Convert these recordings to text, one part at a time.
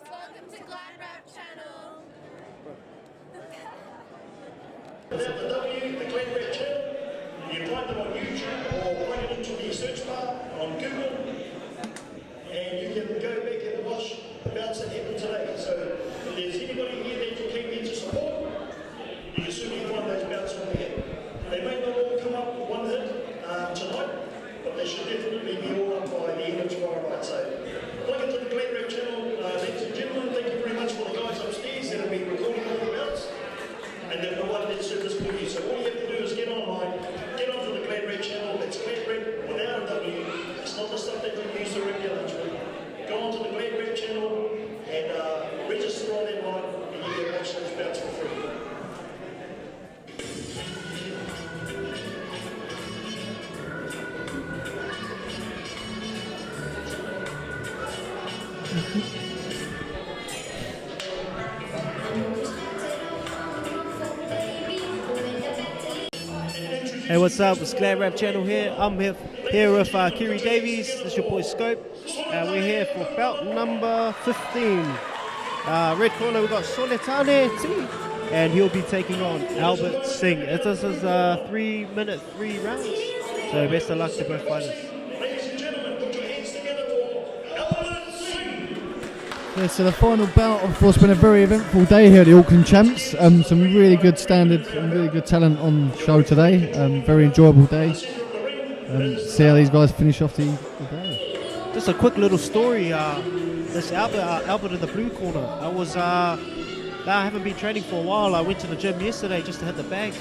Welcome to GladrapChannel. Without the W, the GladrapChannel, you find them on YouTube or plug it into the search bar on Google, and you can go back and watch the bouts that happened today. So if there's anybody here that you came here to support, you can certainly find those bouts on there. They may not all come up with one hit tonight, but they should definitely be all up by the end of tomorrow night. So plug into the GladrapChannel, ladies and gentlemen. Thank you very much for the guys upstairs that have been recording all the bouts, and they've provided that service for you. So all you have to do is get online, get onto the GladrapChannel. That's Gladrap without a W. It's not the stuff that you use to rip your lunch with. Go onto the GladrapChannel and register on that line, and you can watch those bouts for free. Hey, what's up? It's GladrapChannel here. I'm here with Kiri Davies. This is your boy Scope. We're here for bout number 15. Red corner, we've got Sonatane T, and he'll be taking on Albert Singh. This is 3 minute 3 rounds. So best of luck to both fighters. Ladies and gentlemen, put your hands together for Albert Singh. Yeah, so the final bout of what's been a very eventful day here at the Auckland Champs. Some really good standard and really good talent on show today. Very enjoyable day. See how these guys finish off the day. Just a quick little story. This Albert in the blue corner. I haven't been training for a while. I went to the gym yesterday just to hit the bag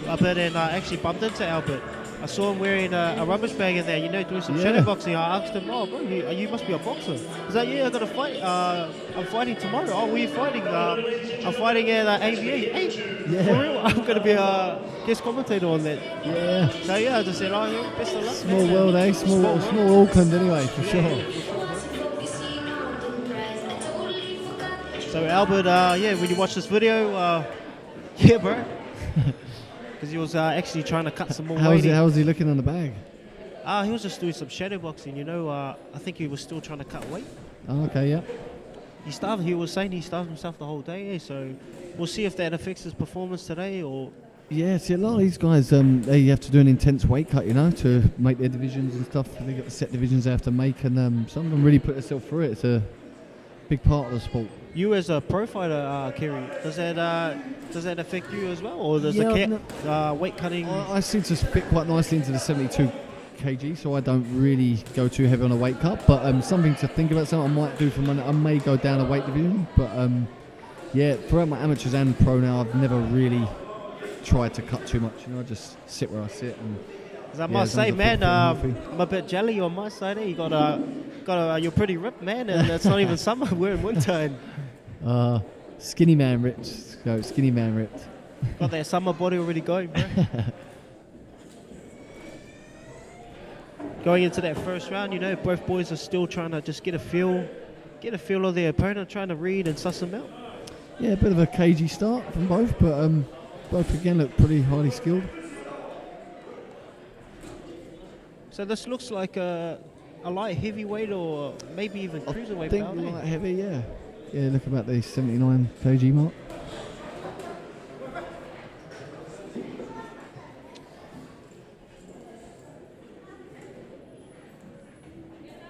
a bit, and I actually bumped into Albert. I saw him wearing a rubbish bag in there, doing some shadow boxing. I asked him, "Oh, bro, you must be a boxer." He's like, "Yeah, I got a fight. I'm fighting tomorrow." "Oh, where are you fighting?" "I'm fighting at AVA." "Hey, for real? I'm going to be a guest commentator on that." Yeah. So yeah, I just said, "Oh, yeah, best of luck." Small man." world, eh? Small Auckland anyway, for sure. So Albert, when you watch this video, yeah, bro. Because he was actually trying to cut some more weight. How was he looking on the bag? He was just doing some shadow boxing, I think he was still trying to cut weight. Oh, okay, yeah. He was saying he starved himself the whole day, so we'll see if that affects his performance today or... Yeah, see, a lot of these guys, they have to do an intense weight cut, to make their divisions and stuff. They got the set divisions they have to make, and some of them really put themselves through it. It's a big part of the sport. You as a pro fighter, Kiri, does that affect you as well, or does the weight cutting? I seem to fit quite nicely into the 72 kg, so I don't really go too heavy on a weight cut. But something to think about. Something I might do for money. I may go down a weight division, but throughout my amateurs and pro now, I've never really tried to cut too much. I just sit where I sit. And I must say, man, I'm a bit jelly on my side. You you're pretty ripped, man, and it's not even summer. We're in winter. And skinny man ripped. Go skinny man ripped. Got that summer body already going, bro. Going into that first round, both boys are still trying to just get a feel of their opponent, trying to read and suss them out. Yeah, a bit of a cagey start from both, but both again look pretty highly skilled. So this looks like a light heavyweight or maybe even cruiserweight. I think light heavy, yeah. Yeah, look about the 79 kg mark.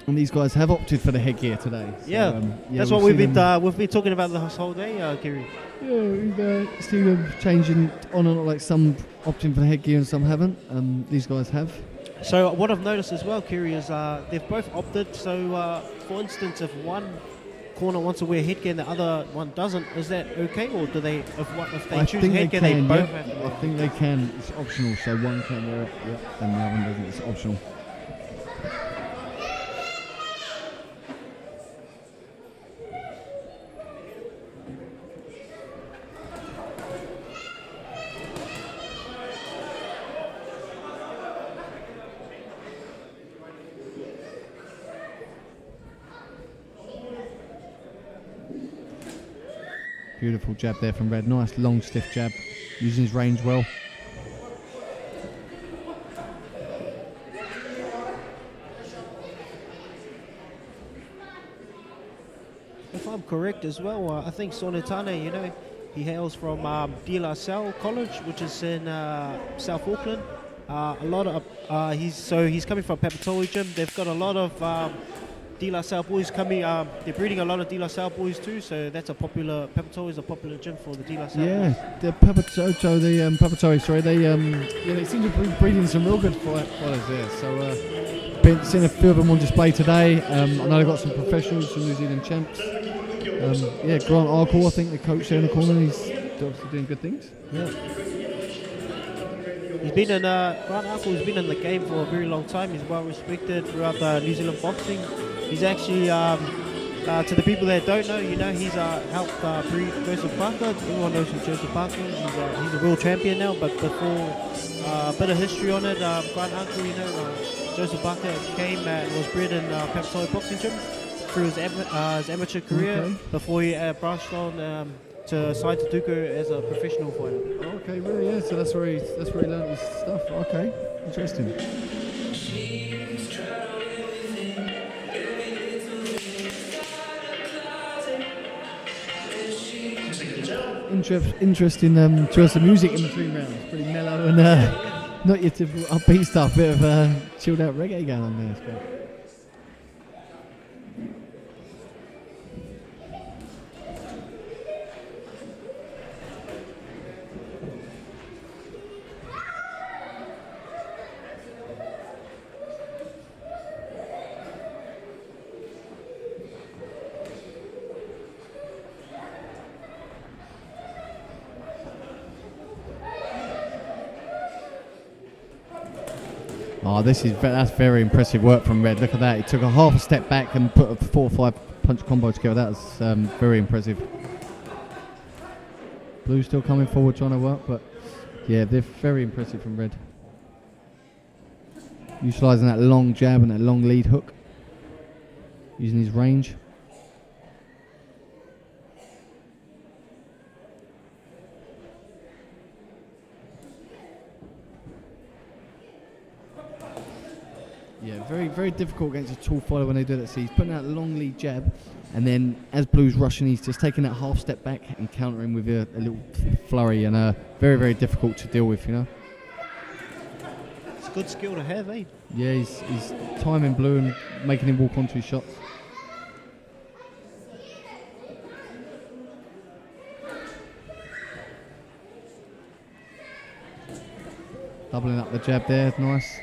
And these guys have opted for the headgear today. So, that's what we've been talking about this whole day, Kiri. Yeah, we've seen them changing on and off, like some opting for the headgear and some haven't. These guys have. So what I've noticed as well, Kiri, is they've both opted. So, for instance, if one corner wants to wear headgear and the other one doesn't, is that okay, or do they? If they choose headgear, they both have to wear it? I think they can. It's optional, so one can wear it, and the other one doesn't. It's optional. Beautiful jab there from Red. Nice long stiff jab, using his range well. If I'm correct as well, I think Sonatane, you know, he hails from De La Salle College, which is in South Auckland. A lot of he's coming from Papatoe Gym. They've got a lot of De La Salle boys coming. They're breeding a lot of De La Salle boys too. So that's a popular. Papatoe is a popular gym for the De La Salle. Yeah, boys. the Papatoe, sorry, they seem to be breeding some real good fighters there. So been seeing a few of them on display today. I know they've got some professionals, some New Zealand champs. Yeah, Grant Arkle, I think the coach there in the corner, he's obviously doing good things. Yeah. He's been in Grant Arkle has been in the game for a very long time. He's well respected throughout New Zealand boxing. He's actually to the people that don't know, you know, he's helped breed Joseph Parker. Everyone knows who Joseph Parker is. He's a world champion now. But before a bit of history on it, Grant Arkle, you know, Joseph Parker came and was bred in Papatoe Boxing Gym through his amateur career before he branched on to Sai Tutuko as a professional fighter. Okay, really, yeah. So that's where he learned his stuff. Okay, interesting. Interesting choice of music in between rounds. Pretty mellow and not your typical upbeat stuff. Bit of chilled out reggae going on there. It's great. Oh, that's very impressive work from Red. Look at that. He took a half a step back and put a 4 or 5 punch combo together. That was very impressive. Blue still coming forward trying to work, but yeah, they're very impressive from Red. Utilising that long jab and that long lead hook. Using his range. Yeah, very, very difficult against a tall fighter when they do that. See, he's putting out a long lead jab, and then as Blue's rushing, he's just taking that half step back and countering with a little flurry, and very, very difficult to deal with, you know. It's a good skill to have, eh? Yeah, he's timing Blue and making him walk onto his shots. Doubling up the jab there, nice.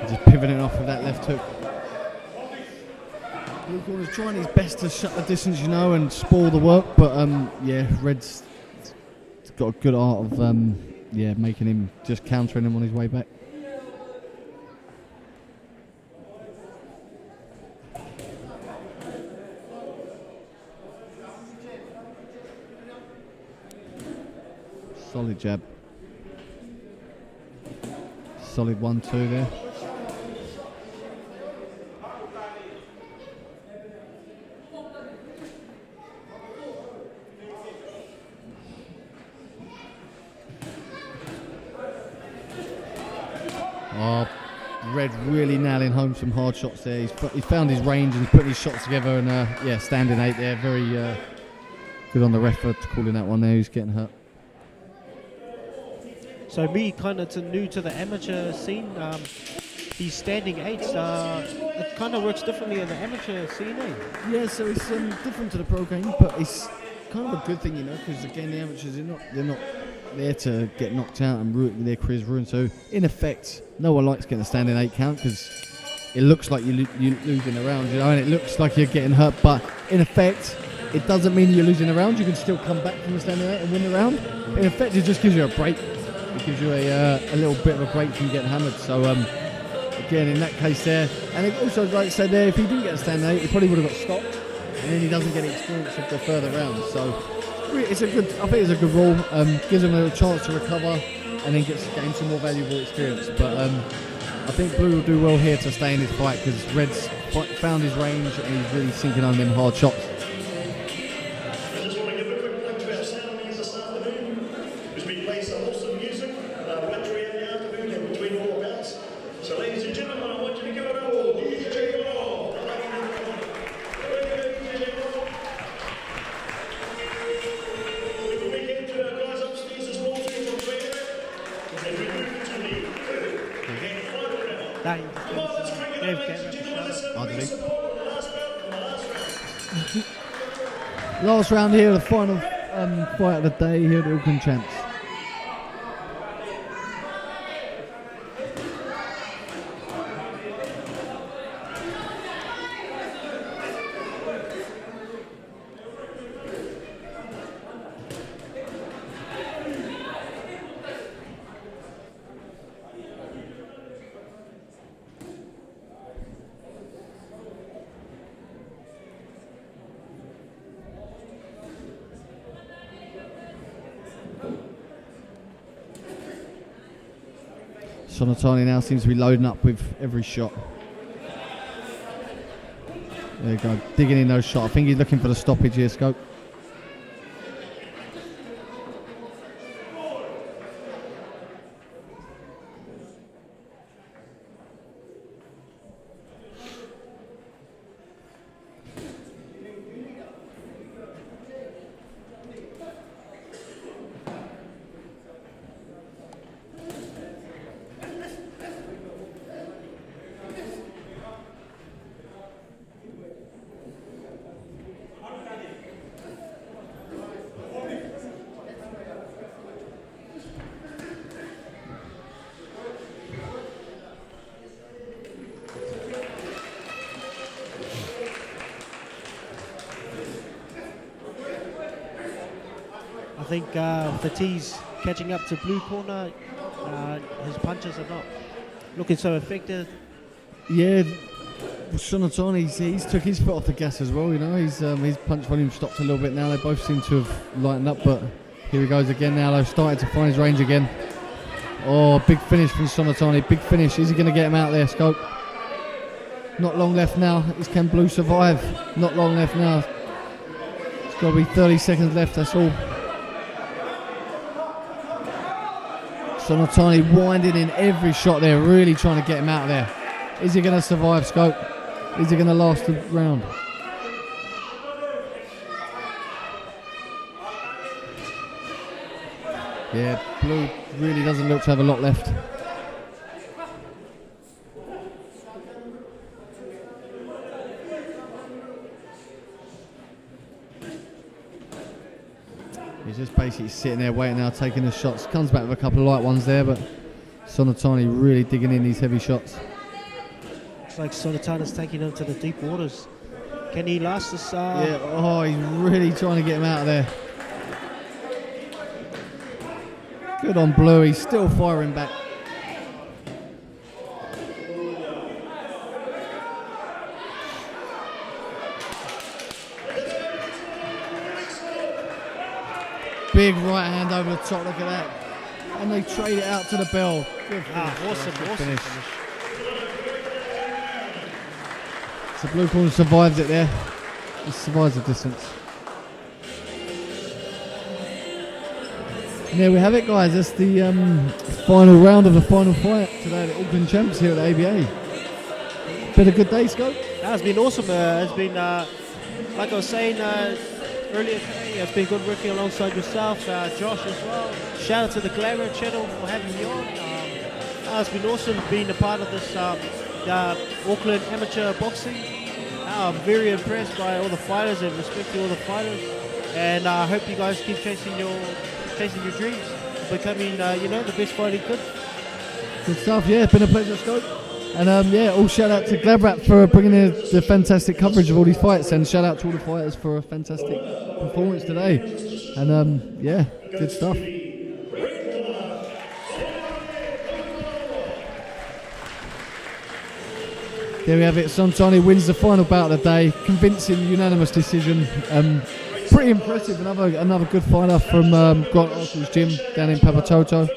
Just pivoting off with that left hook. Blue corner's trying his best to shut the distance, you know, and spoil the work, but yeah, Red's got a good art of making him, just countering him on his way back. Solid jab. Solid 1-2 there. Oh, Red really nailing home some hard shots there. He's found his range and he's putting his shots together, and yeah, standing 8 there. Very good on the ref for calling that one there. Who's getting hurt. So me, kind of new to the amateur scene. These standing 8s, it kind of works differently in the amateur scene, eh? Yeah, so it's different to the pro game, but it's kind of a good thing, you know, because again, the amateurs they're not there to get knocked out and their careers ruined. So in effect, no one likes getting a standing 8 count because it looks like you're losing a round, you know, and it looks like you're getting hurt. But in effect, it doesn't mean you're losing a round. You can still come back from the standing 8 and win the round. In effect, it just gives you a break. It gives you a little bit of a break from getting hammered. So again, in that case there, and it also, like I said there, if he didn't get a standing 8, he probably would have got stopped, and then he doesn't get experience of the further rounds. So I think it's a good rule. Gives him a little chance to recover, and then gain some more valuable experience. But I think Blue will do well here to stay in this fight because Red's found his range and he's really sinking on them hard shots. I just want to give a quick plug to our sound man this afternoon, who's been playing some awesome music right throughout the afternoon and between all the bouts. So ladies and gentlemen, I want you to give it all DJ Roll. We will begin to our guys upstairs as well too from Gladra, and we move into the third and final round. Come on, let's bring it up, ladies and gentlemen. Let's have a big support on the last round and the last round. Last round here, the final fight of the day here at the Auckland Champs. Sonatane now seems to be loading up with every shot. There you go, digging in those shots. I think he's looking for the stoppage here, Scope. I think Fatih's catching up to blue corner. His punches are not looking so effective. Yeah, Sonatane, he's took his foot off the gas as well, you know. His punch volume stopped a little bit now. They both seem to have lightened up, but here he goes again now. They've started to find his range again. Oh, big finish from Sonatane, big finish. Is he going to get him out there, Scope? Not long left now. Can Blue survive? Not long left now. It's got to be 30 seconds left, that's all. Sonatane winding in every shot there, really trying to get him out of there. Is he going to survive, Scope? Is he going to last the round? Yeah, Blue really doesn't look to have a lot left. He's just basically sitting there waiting now, taking the shots. Comes back with a couple of light ones there, but Sonatane really digging in these heavy shots. Looks like Sonatane's taking him to the deep waters. Can he last this? Yeah, oh, he's really trying to get him out of there. Good on Blue, he's still firing back. Big right hand over the top, look at that. And they trade it out to the bell. Good finish. Awesome finish. So Blue corner survives it there. He survives the distance. And there we have it, guys. That's the final round of the final fight today at the Auckland Champs here at the ABA. Been a good day, Scope? That has been awesome. It's been, like I was saying earlier today, it's been good working alongside yourself, Josh as well. Shout out to the GladrapChannel for having me on. It's been awesome being a part of this Auckland amateur boxing. I'm very impressed by all the fighters and respect to all the fighters. And I hope you guys keep chasing your dreams, becoming the best fighter you could. Good stuff. Yeah, it's been a pleasure, Scope. And all shout out to Gladrap for bringing the fantastic coverage of all these fights, and shout out to all the fighters for a fantastic performance today. And good stuff. There we have it. Sonatane wins the final bout of the day, convincing unanimous decision. Pretty impressive. Another good fighter from Grant Arkle's gym down in Papatoetoe.